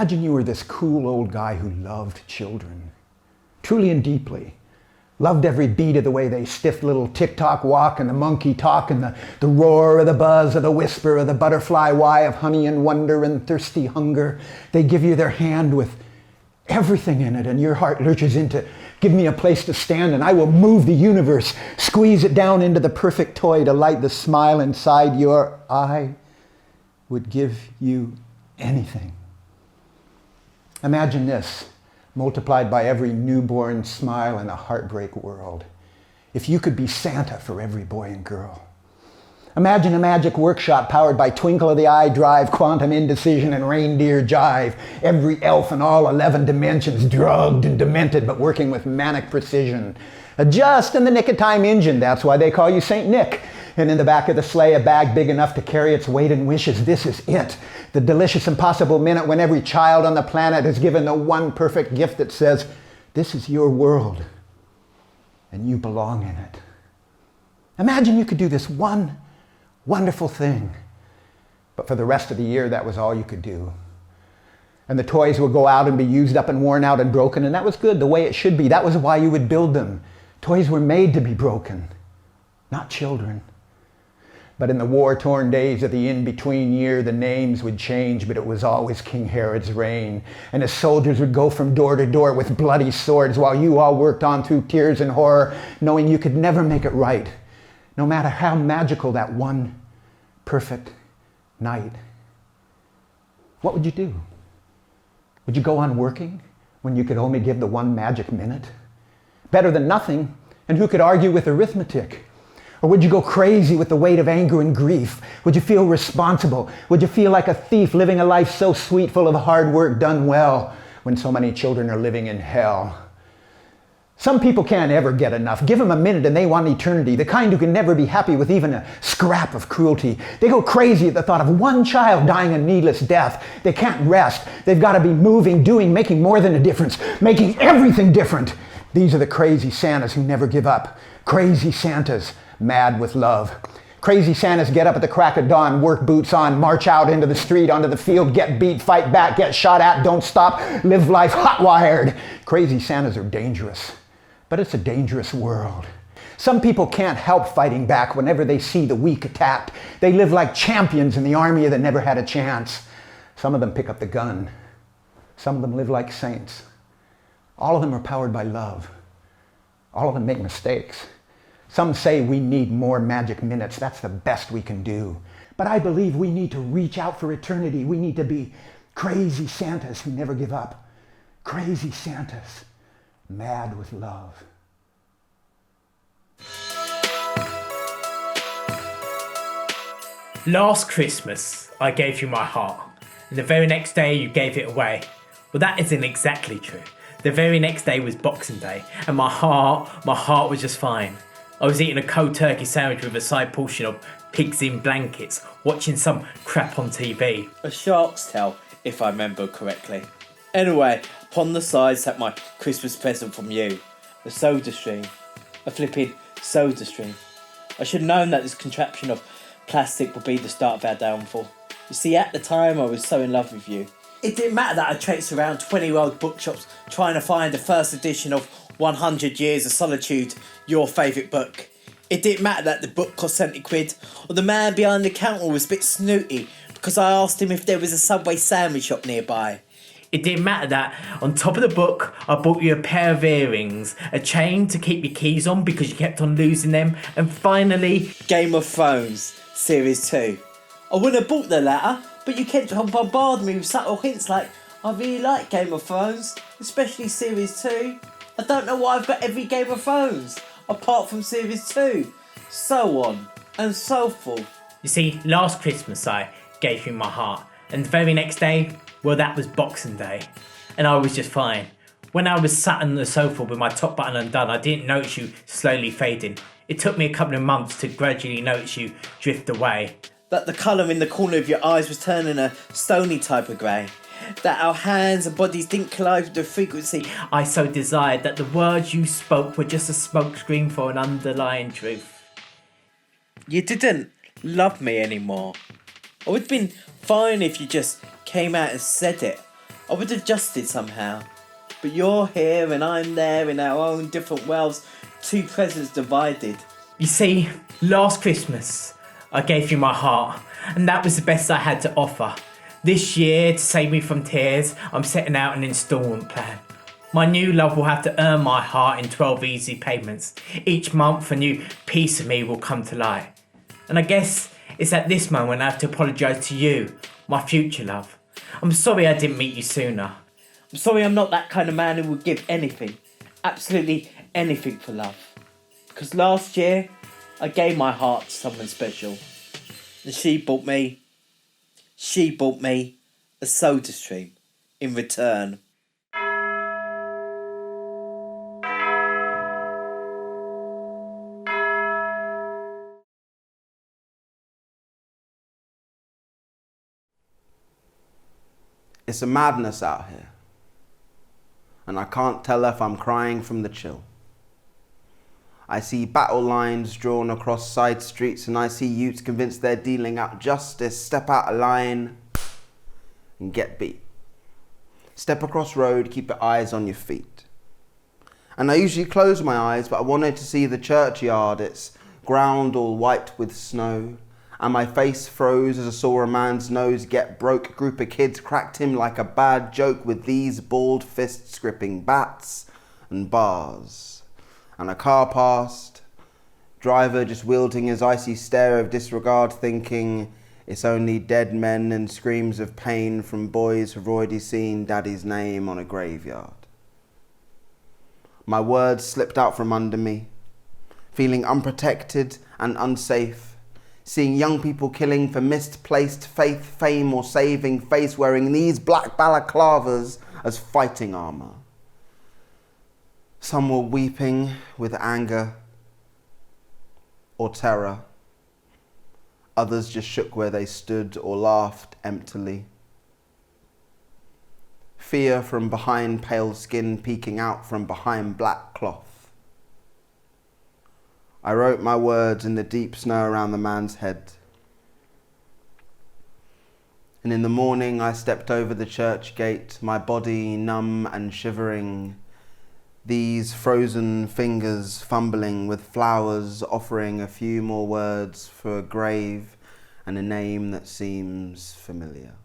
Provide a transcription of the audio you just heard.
Imagine you were this cool old guy who loved children, truly and deeply. Loved every beat of the way they stiff little tick-tock walk and the monkey talk and the roar or the buzz or the whisper or the butterfly why of honey and wonder and thirsty hunger. They give you their hand with everything in it, and your heart lurches into, give me a place to stand and I will move the universe, squeeze it down into the perfect toy to light the smile inside your eye. Would give you anything. Imagine this, multiplied by every newborn smile in a heartbreak world. If you could be Santa for every boy and girl. Imagine a magic workshop powered by twinkle of the eye drive, quantum indecision, and reindeer jive. Every elf in all 11 dimensions, drugged and demented, but working with manic precision. A just in the nick of time engine, that's why they call you Saint Nick. And in the back of the sleigh, a bag big enough to carry its weight and wishes. This is it. The delicious, impossible minute when every child on the planet is given the one perfect gift that says, this is your world, and you belong in it. Imagine you could do this one wonderful thing, but for the rest of the year, that was all you could do. And the toys would go out and be used up and worn out and broken, and that was good, the way it should be. That was why you would build them. Toys were made to be broken, not children. But in the war-torn days of the in-between year, the names would change, but it was always King Herod's reign. And his soldiers would go from door to door with bloody swords while you all worked on through tears and horror, knowing you could never make it right, no matter how magical that one perfect night. What would you do? Would you go on working when you could only give the one magic minute? Better than nothing, and who could argue with arithmetic? Or would you go crazy with the weight of anger and grief? Would you feel responsible? Would you feel like a thief living a life so sweet, full of hard work done well, when so many children are living in hell? Some people can't ever get enough. Give them a minute and they want eternity, the kind who can never be happy with even a scrap of cruelty. They go crazy at the thought of one child dying a needless death. They can't rest. They've got to be moving, doing, making more than a difference, making everything different. These are the crazy Santas who never give up. Crazy Santas, mad with love. Crazy Santas get up at the crack of dawn, work boots on, march out into the street, onto the field, get beat, fight back, get shot at, don't stop, live life hot-wired. Crazy Santas are dangerous, but it's a dangerous world. Some people can't help fighting back whenever they see the weak attacked. They live like champions in the army that never had a chance. Some of them pick up the gun. Some of them live like saints. All of them are powered by love. All of them make mistakes. Some say we need more magic minutes. That's the best we can do. But I believe we need to reach out for eternity. We need to be crazy Santas who never give up. Crazy Santas, mad with love. Last Christmas, I gave you my heart, and the very next day you gave it away. Well, that isn't exactly true. The very next day was Boxing Day, and my heart was just fine. I was eating a cold turkey sandwich with a side portion of pigs in blankets, watching some crap on TV. A shark's tale, if I remember correctly. Anyway, upon the side sat my Christmas present from you. A soda stream. A flipping soda stream. I should have known that this contraption of plastic would be the start of our downfall. You see, at the time I was so in love with you. It didn't matter that I traipsed around 20-year-old bookshops trying to find the first edition of 100 Years of Solitude, your favourite book. It didn't matter that the book cost 70 quid, or the man behind the counter was a bit snooty because I asked him if there was a Subway sandwich shop nearby. It didn't matter that on top of the book I bought you a pair of earrings, a chain to keep your keys on because you kept on losing them, and finally Game of Thrones Series 2. I wouldn't have bought the latter, but you kept on bombarding me with subtle hints like, I really like Game of Thrones, especially Series 2. I don't know why I've got every Game of Thrones, apart from Series 2. So on, and so forth. You see, last Christmas I gave you my heart, and the very next day, well, that was Boxing Day, and I was just fine. When I was sat on the sofa with my top button undone, I didn't notice you slowly fading. It took me a couple of months to gradually notice you drift away. That the colour in the corner of your eyes was turning a stony type of grey. That our hands and bodies didn't collide with the frequency I so desired, that the words you spoke were just a smokescreen for an underlying truth. You didn't love me anymore. I would have been fine if you just came out and said it. I I would have adjusted somehow. But you're here and I'm there in our own different worlds, two presents divided. You see, last Christmas, I gave you my heart, and that was the best I had to offer. This year, to save me from tears, I'm setting out an instalment plan. My new love will have to earn my heart in 12 easy payments. Each month, a new piece of me will come to light. And I guess it's at this moment I have to apologise to you, my future love. I'm sorry I didn't meet you sooner. I'm sorry I'm not that kind of man who would give anything, absolutely anything for love. Because last year, I gave my heart to someone special. And she bought me a soda stream in return. It's a madness out here, and I can't tell if I'm crying from the chill. I see battle lines drawn across side streets, and I see youths convinced they're dealing out justice, step out of line and get beat. Step across road, keep your eyes on your feet. And I usually close my eyes, but I wanted to see the churchyard, its ground all white with snow. And my face froze as I saw a man's nose get broke. A group of kids cracked him like a bad joke with these bald fists gripping bats and bars. And a car passed, driver just wielding his icy stare of disregard, thinking it's only dead men and screams of pain from boys who've already seen daddy's name on a graveyard. My words slipped out from under me, feeling unprotected and unsafe. Seeing young people killing for misplaced faith, fame or saving face, wearing these black balaclavas as fighting armour. Some were weeping with anger or terror. Others just shook where they stood or laughed emptily. Fear from behind pale skin peeking out from behind black cloth. I wrote my words in the deep snow around the man's head. And in the morning I stepped over the church gate, my body numb and shivering, these frozen fingers fumbling with flowers, offering a few more words for a grave and a name that seems familiar.